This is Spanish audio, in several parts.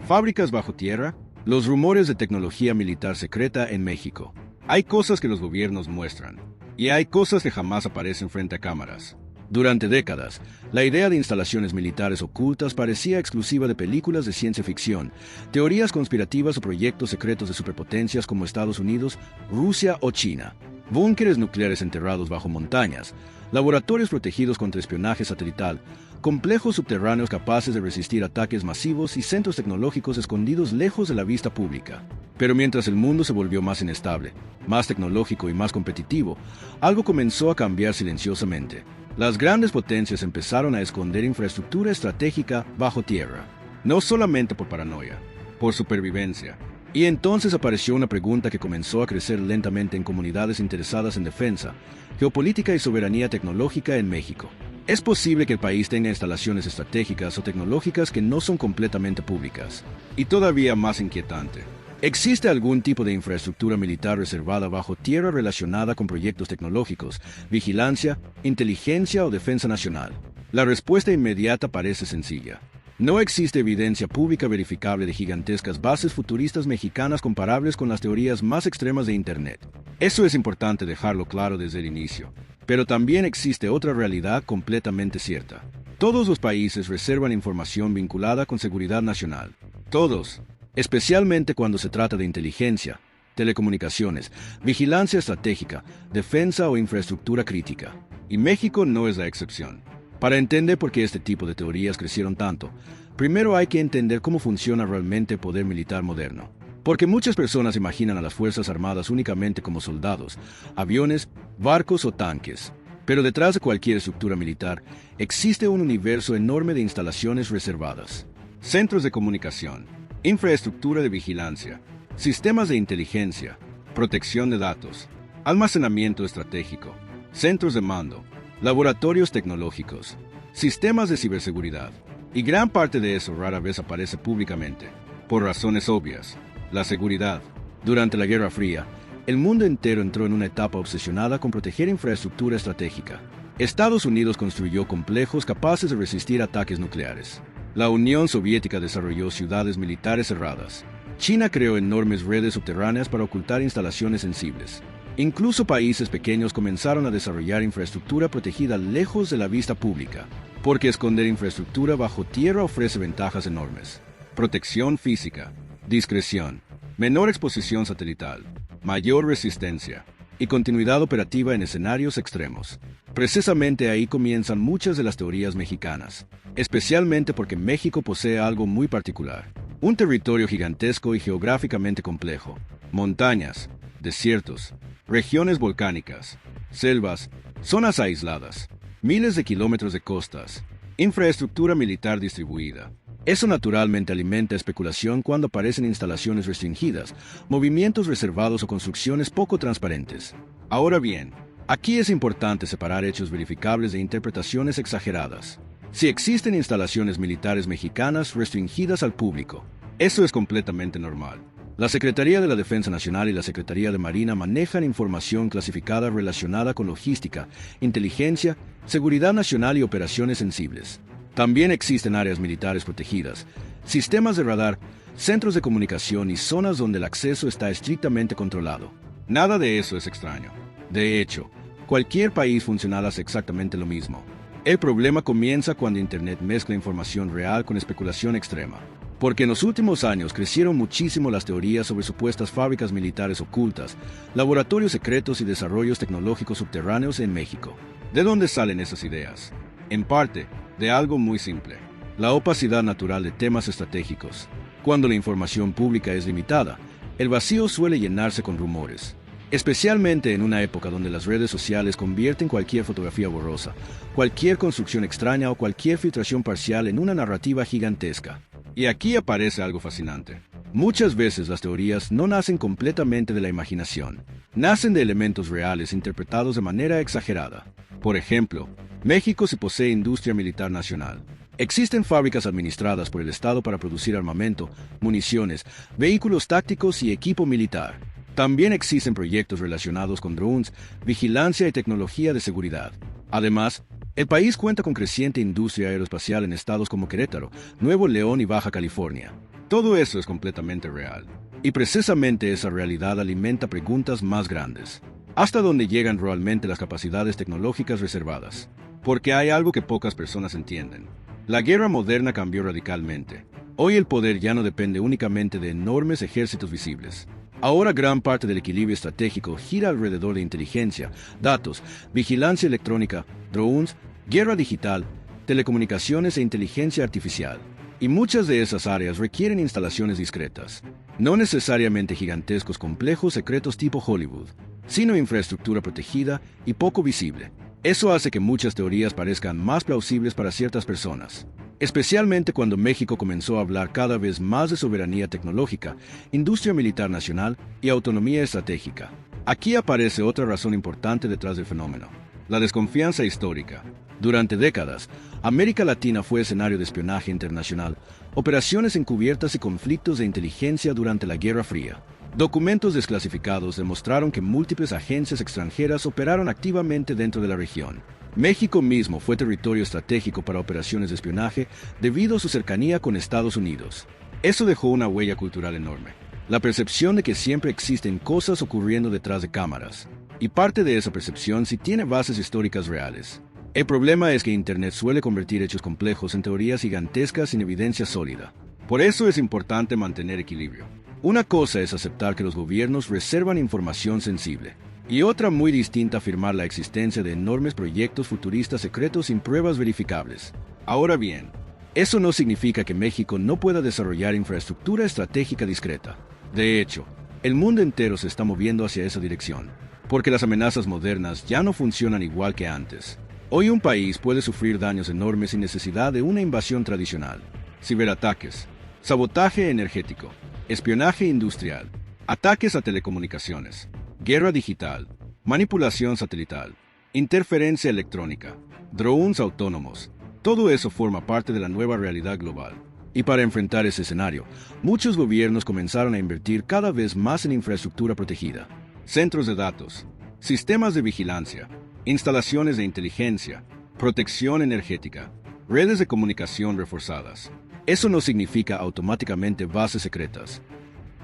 Fábricas bajo tierra, los rumores de tecnología militar secreta en México. Hay cosas que los gobiernos muestran, y hay cosas que jamás aparecen frente a cámaras. Durante décadas, la idea de instalaciones militares ocultas parecía exclusiva de películas de ciencia ficción, teorías conspirativas o proyectos secretos de superpotencias como Estados Unidos, Rusia o China. Búnkeres nucleares enterrados bajo montañas, laboratorios protegidos contra espionaje satelital, complejos subterráneos capaces de resistir ataques masivos y centros tecnológicos escondidos lejos de la vista pública. Pero mientras el mundo se volvió más inestable, más tecnológico y más competitivo, algo comenzó a cambiar silenciosamente. Las grandes potencias empezaron a esconder infraestructura estratégica bajo tierra, no solamente por paranoia, por supervivencia. Y entonces apareció una pregunta que comenzó a crecer lentamente en comunidades interesadas en defensa, geopolítica y soberanía tecnológica en México. ¿Es posible que el país tenga instalaciones estratégicas o tecnológicas que no son completamente públicas? Y todavía más inquietante, ¿existe algún tipo de infraestructura militar reservada bajo tierra relacionada con proyectos tecnológicos, vigilancia, inteligencia o defensa nacional? La respuesta inmediata parece sencilla. No existe evidencia pública verificable de gigantescas bases futuristas mexicanas comparables con las teorías más extremas de Internet. Eso es importante dejarlo claro desde el inicio. Pero también existe otra realidad completamente cierta. Todos los países reservan información vinculada con seguridad nacional. Todos, especialmente cuando se trata de inteligencia, telecomunicaciones, vigilancia estratégica, defensa o infraestructura crítica. Y México no es la excepción. Para entender por qué este tipo de teorías crecieron tanto, primero hay que entender cómo funciona realmente el poder militar moderno. Porque muchas personas imaginan a las Fuerzas Armadas únicamente como soldados, aviones, barcos o tanques. Pero detrás de cualquier estructura militar existe un universo enorme de instalaciones reservadas. Centros de comunicación, infraestructura de vigilancia, sistemas de inteligencia, protección de datos, almacenamiento estratégico, centros de mando, laboratorios tecnológicos, sistemas de ciberseguridad, y gran parte de eso rara vez aparece públicamente, por razones obvias. La seguridad. Durante la Guerra Fría, el mundo entero entró en una etapa obsesionada con proteger infraestructura estratégica. Estados Unidos construyó complejos capaces de resistir ataques nucleares. La Unión Soviética desarrolló ciudades militares cerradas. China creó enormes redes subterráneas para ocultar instalaciones sensibles. Incluso países pequeños comenzaron a desarrollar infraestructura protegida lejos de la vista pública, porque esconder infraestructura bajo tierra ofrece ventajas enormes. Protección física, discreción, menor exposición satelital, mayor resistencia y continuidad operativa en escenarios extremos. Precisamente ahí comienzan muchas de las teorías mexicanas, especialmente porque México posee algo muy particular. Un territorio gigantesco y geográficamente complejo, montañas, desiertos, regiones volcánicas, selvas, zonas aisladas, miles de kilómetros de costas, infraestructura militar distribuida. Eso naturalmente alimenta especulación cuando aparecen instalaciones restringidas, movimientos reservados o construcciones poco transparentes. Ahora bien, aquí es importante separar hechos verificables de interpretaciones exageradas. Si existen instalaciones militares mexicanas restringidas al público, eso es completamente normal. La Secretaría de la Defensa Nacional y la Secretaría de Marina manejan información clasificada relacionada con logística, inteligencia, seguridad nacional y operaciones sensibles. También existen áreas militares protegidas, sistemas de radar, centros de comunicación y zonas donde el acceso está estrictamente controlado. Nada de eso es extraño. De hecho, cualquier país funcional hace exactamente lo mismo. El problema comienza cuando Internet mezcla información real con especulación extrema. Porque en los últimos años crecieron muchísimo las teorías sobre supuestas fábricas militares ocultas, laboratorios secretos y desarrollos tecnológicos subterráneos en México. ¿De dónde salen esas ideas? En parte, de algo muy simple: la opacidad natural de temas estratégicos. Cuando la información pública es limitada, el vacío suele llenarse con rumores. Especialmente en una época donde las redes sociales convierten cualquier fotografía borrosa, cualquier construcción extraña o cualquier filtración parcial en una narrativa gigantesca. Y aquí aparece algo fascinante. Muchas veces las teorías no nacen completamente de la imaginación. Nacen de elementos reales interpretados de manera exagerada. Por ejemplo, México sí posee industria militar nacional. Existen fábricas administradas por el Estado para producir armamento, municiones, vehículos tácticos y equipo militar. También existen proyectos relacionados con drones, vigilancia y tecnología de seguridad. Además, el país cuenta con creciente industria aeroespacial en estados como Querétaro, Nuevo León y Baja California. Todo eso es completamente real. Y precisamente esa realidad alimenta preguntas más grandes. ¿Hasta dónde llegan realmente las capacidades tecnológicas reservadas? Porque hay algo que pocas personas entienden. La guerra moderna cambió radicalmente. Hoy el poder ya no depende únicamente de enormes ejércitos visibles. Ahora gran parte del equilibrio estratégico gira alrededor de inteligencia, datos, vigilancia electrónica, drones, guerra digital, telecomunicaciones e inteligencia artificial. Y muchas de esas áreas requieren instalaciones discretas. No necesariamente gigantescos complejos secretos tipo Hollywood, sino infraestructura protegida y poco visible. Eso hace que muchas teorías parezcan más plausibles para ciertas personas, especialmente cuando México comenzó a hablar cada vez más de soberanía tecnológica, industria militar nacional y autonomía estratégica. Aquí aparece otra razón importante detrás del fenómeno: la desconfianza histórica. Durante décadas, América Latina fue escenario de espionaje internacional, operaciones encubiertas y conflictos de inteligencia durante la Guerra Fría. Documentos desclasificados demostraron que múltiples agencias extranjeras operaron activamente dentro de la región. México mismo fue territorio estratégico para operaciones de espionaje debido a su cercanía con Estados Unidos. Eso dejó una huella cultural enorme. La percepción de que siempre existen cosas ocurriendo detrás de cámaras. Y parte de esa percepción sí tiene bases históricas reales. El problema es que Internet suele convertir hechos complejos en teorías gigantescas sin evidencia sólida. Por eso es importante mantener equilibrio. Una cosa es aceptar que los gobiernos reservan información sensible, y otra muy distinta afirmar la existencia de enormes proyectos futuristas secretos sin pruebas verificables. Ahora bien, eso no significa que México no pueda desarrollar infraestructura estratégica discreta. De hecho, el mundo entero se está moviendo hacia esa dirección, porque las amenazas modernas ya no funcionan igual que antes. Hoy un país puede sufrir daños enormes sin necesidad de una invasión tradicional. Ciberataques, sabotaje energético, espionaje industrial, ataques a telecomunicaciones, guerra digital, manipulación satelital, interferencia electrónica, drones autónomos. Todo eso forma parte de la nueva realidad global. Y para enfrentar ese escenario, muchos gobiernos comenzaron a invertir cada vez más en infraestructura protegida. Centros de datos, sistemas de vigilancia, instalaciones de inteligencia, protección energética, redes de comunicación reforzadas. Eso no significa automáticamente bases secretas,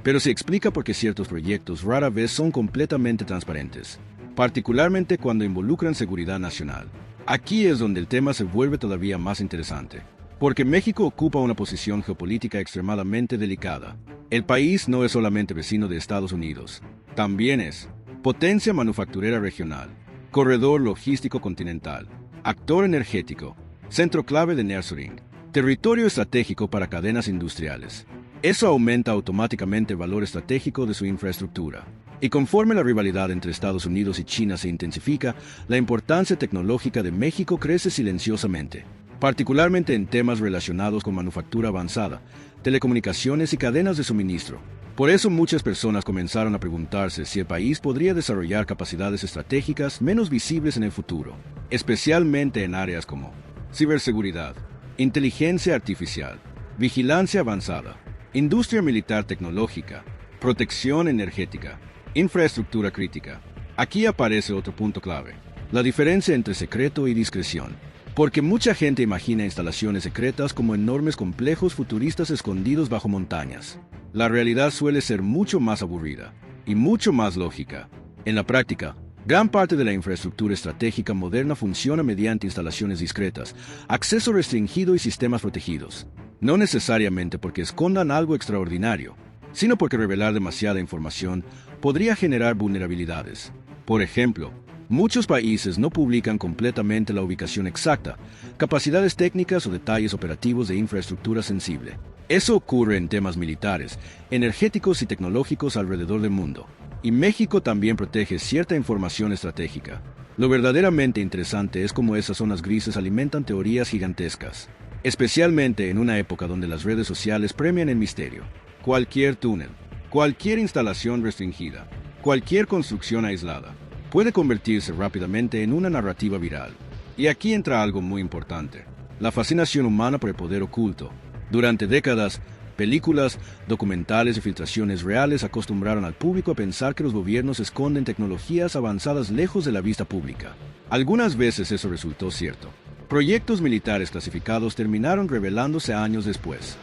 pero se explica por qué ciertos proyectos rara vez son completamente transparentes, particularmente cuando involucran seguridad nacional. Aquí es donde el tema se vuelve todavía más interesante, porque México ocupa una posición geopolítica extremadamente delicada. El país no es solamente vecino de Estados Unidos, también es potencia manufacturera regional, corredor logístico continental, actor energético, centro clave de nearshoring, territorio estratégico para cadenas industriales. Eso aumenta automáticamente el valor estratégico de su infraestructura. Y conforme la rivalidad entre Estados Unidos y China se intensifica, la importancia tecnológica de México crece silenciosamente, particularmente en temas relacionados con manufactura avanzada, telecomunicaciones y cadenas de suministro. Por eso muchas personas comenzaron a preguntarse si el país podría desarrollar capacidades estratégicas menos visibles en el futuro, especialmente en áreas como ciberseguridad, inteligencia artificial, vigilancia avanzada, industria militar tecnológica, protección energética, infraestructura crítica. Aquí aparece otro punto clave: la diferencia entre secreto y discreción. Porque mucha gente imagina instalaciones secretas como enormes complejos futuristas escondidos bajo montañas. La realidad suele ser mucho más aburrida y mucho más lógica. En la práctica, gran parte de la infraestructura estratégica moderna funciona mediante instalaciones discretas, acceso restringido y sistemas protegidos. No necesariamente porque escondan algo extraordinario, sino porque revelar demasiada información podría generar vulnerabilidades. Por ejemplo, muchos países no publican completamente la ubicación exacta, capacidades técnicas o detalles operativos de infraestructura sensible. Eso ocurre en temas militares, energéticos y tecnológicos alrededor del mundo. Y México también protege cierta información estratégica. Lo verdaderamente interesante es cómo esas zonas grises alimentan teorías gigantescas, especialmente en una época donde las redes sociales premian el misterio. Cualquier túnel, cualquier instalación restringida, cualquier construcción aislada, puede convertirse rápidamente en una narrativa viral. Y aquí entra algo muy importante: la fascinación humana por el poder oculto. Durante décadas, películas, documentales y filtraciones reales acostumbraron al público a pensar que los gobiernos esconden tecnologías avanzadas lejos de la vista pública. Algunas veces eso resultó cierto. Proyectos militares clasificados terminaron revelándose años después.